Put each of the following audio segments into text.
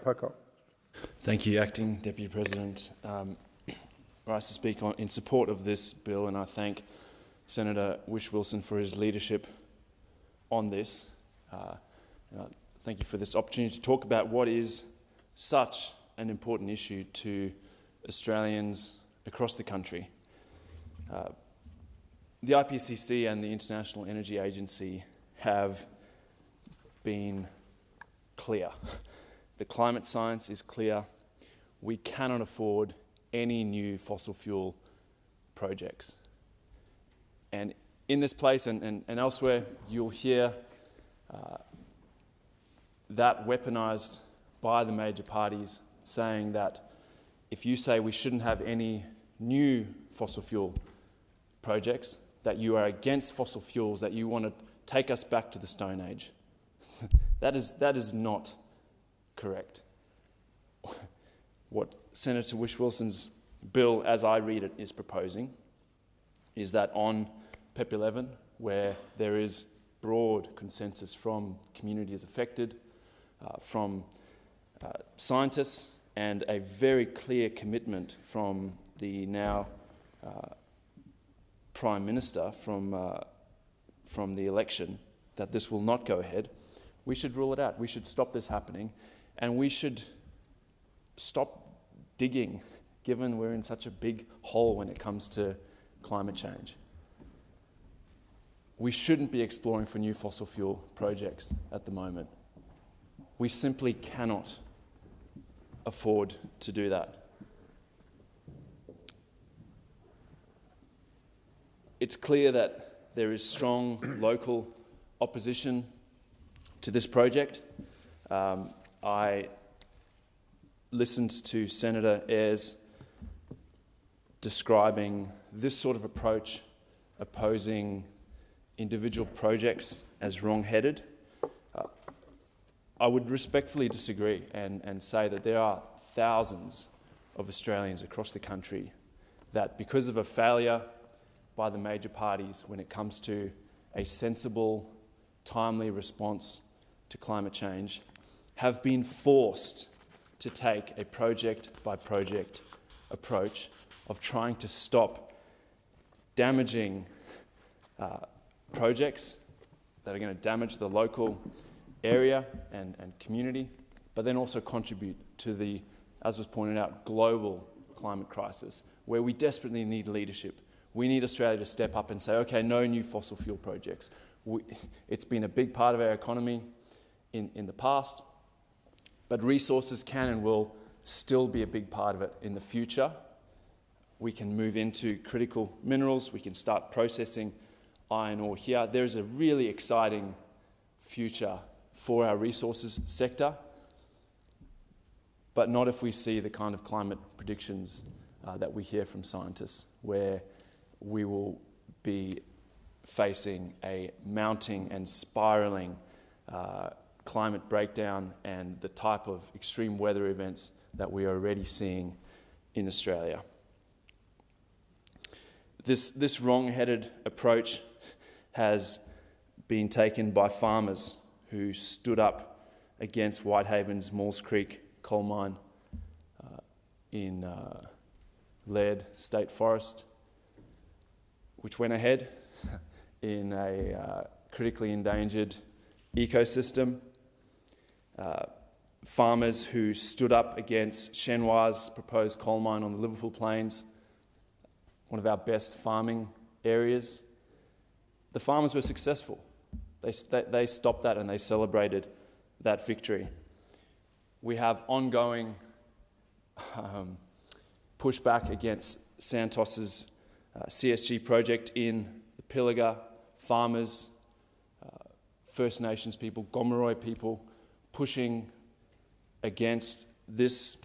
Pocock. Thank you, Acting Deputy President. Rise to speak in support of this bill, and I thank Senator Whish-Wilson for his leadership on this. Thank you for this opportunity to talk about what is such an important issue to Australians across the country. The IPCC and the International Energy Agency have been clear. The climate science is clear. We cannot afford any new fossil fuel projects. And in this place and elsewhere, you'll hear that weaponised by the major parties, saying that if you say we shouldn't have any new fossil fuel projects, that you are against fossil fuels, that you want to take us back to the Stone Age. That is not correct. What Senator Whish-Wilson's bill, as I read it, is proposing is that on PEP 11, where there is broad consensus from communities affected, from scientists, and a very clear commitment from the now Prime Minister from the election that this will not go ahead, we should rule it out. We should stop this happening, and we should stop digging, given we're in such a big hole when it comes to climate change. We shouldn't be exploring for new fossil fuel projects at the moment. We simply cannot afford to do that. It's clear that there is strong local opposition to this project. I listened to Senator Ayres describing this sort of approach, opposing individual projects as wrong-headed. I would respectfully disagree and say that there are thousands of Australians across the country that, because of a failure by the major parties when it comes to a sensible, timely response to climate change, have been forced to take a project-by-project approach of trying to stop damaging projects that are going to damage the local area and community, but then also contribute to the, as was pointed out, global climate crisis, where we desperately need leadership. We need Australia to step up and say, okay, no new fossil fuel projects. It's been a big part of our economy in the past, but resources can and will still be a big part of it in the future. We can move into critical minerals. We can start processing iron ore here. There's a really exciting future for our resources sector, but not if we see the kind of climate predictions that we hear from scientists, where we will be facing a mounting and spiralling climate breakdown and the type of extreme weather events that we are already seeing in Australia. This wrong-headed approach has been taken by farmers who stood up against Whitehaven's Maules Creek coal mine in Laird State Forest, which went ahead in a critically endangered ecosystem. Farmers who stood up against Shenhua's proposed coal mine on the Liverpool Plains, one of our best farming areas. The farmers were successful. They stopped that and they celebrated that victory. We have ongoing pushback against Santos's CSG project in the Pilliga. Farmers, First Nations people, Gomeroi people, pushing against this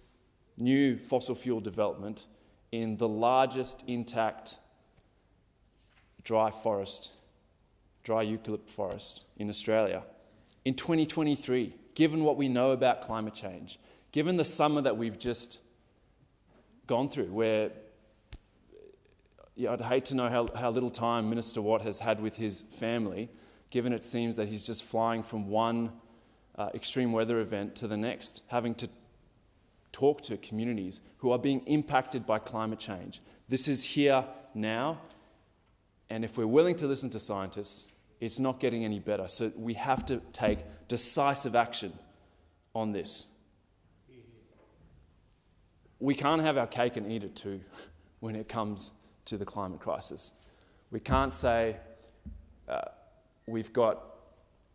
new fossil fuel development in the largest intact dry eucalypt forest in Australia. In 2023, given what we know about climate change, given the summer that we've just gone through, where I'd hate to know how little time Minister Watt has had with his family, given it seems that he's just flying from one extreme weather event to the next, having to talk to communities who are being impacted by climate change. This is here now, and if we're willing to listen to scientists, it's not getting any better. So we have to take decisive action on this. We can't have our cake and eat it too when it comes to the climate crisis. We can't say we've got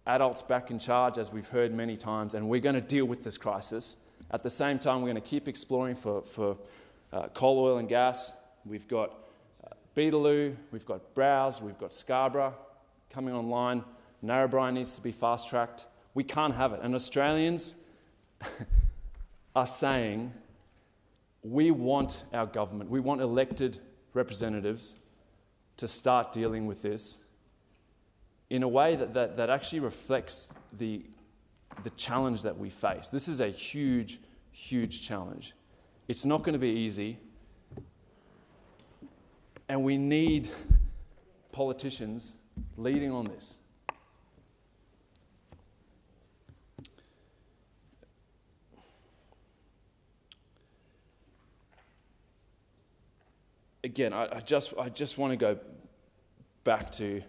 adults back in charge, as we've heard many times, and we're going to deal with this crisis. At the same time, we're going to keep exploring for coal, oil and gas. We've got Beetaloo, we've got Browse, we've got Scarborough coming online. Narrabri needs to be fast-tracked. We can't have it. And Australians are saying, we want our government, we want elected representatives to start dealing with this in a way that actually reflects the challenge that we face. This is a huge, huge challenge. It's not going to be easy, and we need politicians leading on this. Again, I just want to go back to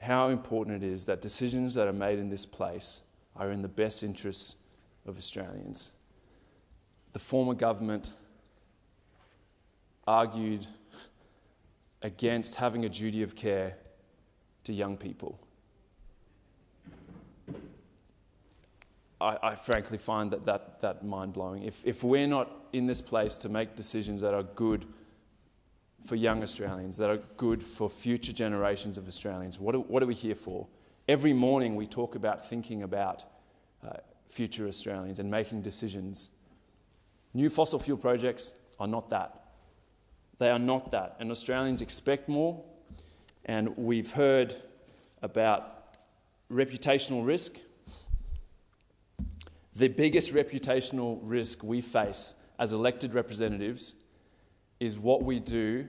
how important it is that decisions that are made in this place are in the best interests of Australians. The former government argued against having a duty of care to young people. I frankly find that mind-blowing. If we're not in this place to make decisions that are good for young Australians, that are good for future generations of Australians, what are we here for? Every morning we talk about thinking about future Australians and making decisions. New fossil fuel projects are not that. They are not that. And Australians expect more. And we've heard about reputational risk. The biggest reputational risk we face as elected representatives is what we do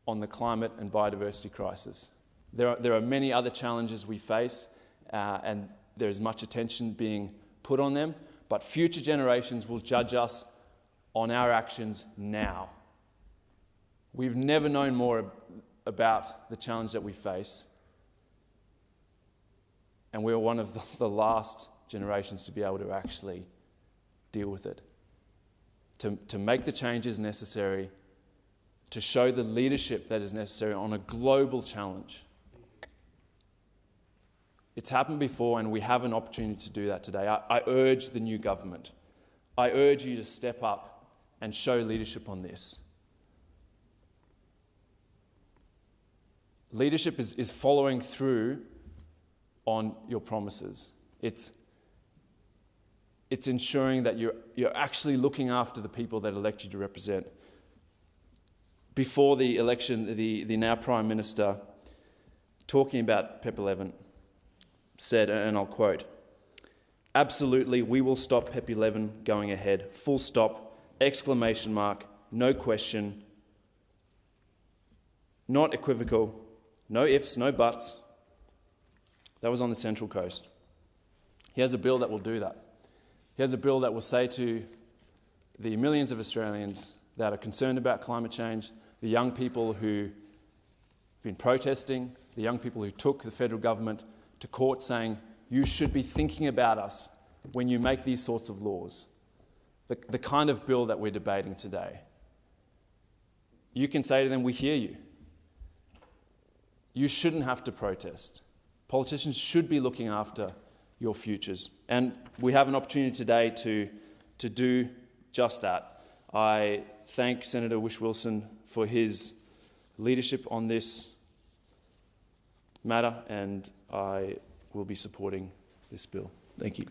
on the climate and biodiversity crisis. There are many other challenges we face, and there's much attention being put on them, but future generations will judge us on our actions now. We've never known more about the challenge that we face, and we're one of the last generations to be able to actually deal with it, to make the changes necessary, to show the leadership that is necessary on a global challenge. It's happened before, and we have an opportunity to do that today. I urge the new government, I urge you to step up and show leadership on this. Leadership is following through on your promises. It's ensuring that you're actually looking after the people that elect you to represent. Before the election, the now Prime Minister, talking about PEP 11, said, and I'll quote, "Absolutely, we will stop PEP 11 going ahead. Full stop, exclamation mark, no question, not equivocal, no ifs, no buts." That was on the Central Coast. He has a bill that will do that. He has a bill that will say to the millions of Australians that are concerned about climate change, the young people who've been protesting, the young people who took the federal government to court saying, you should be thinking about us when you make these sorts of laws. The kind of bill that we're debating today. You can say to them, we hear you. You shouldn't have to protest. Politicians should be looking after your futures. And we have an opportunity today to do just that. I thank Senator Whish-Wilson for his leadership on this matter, and I will be supporting this bill. Thank you.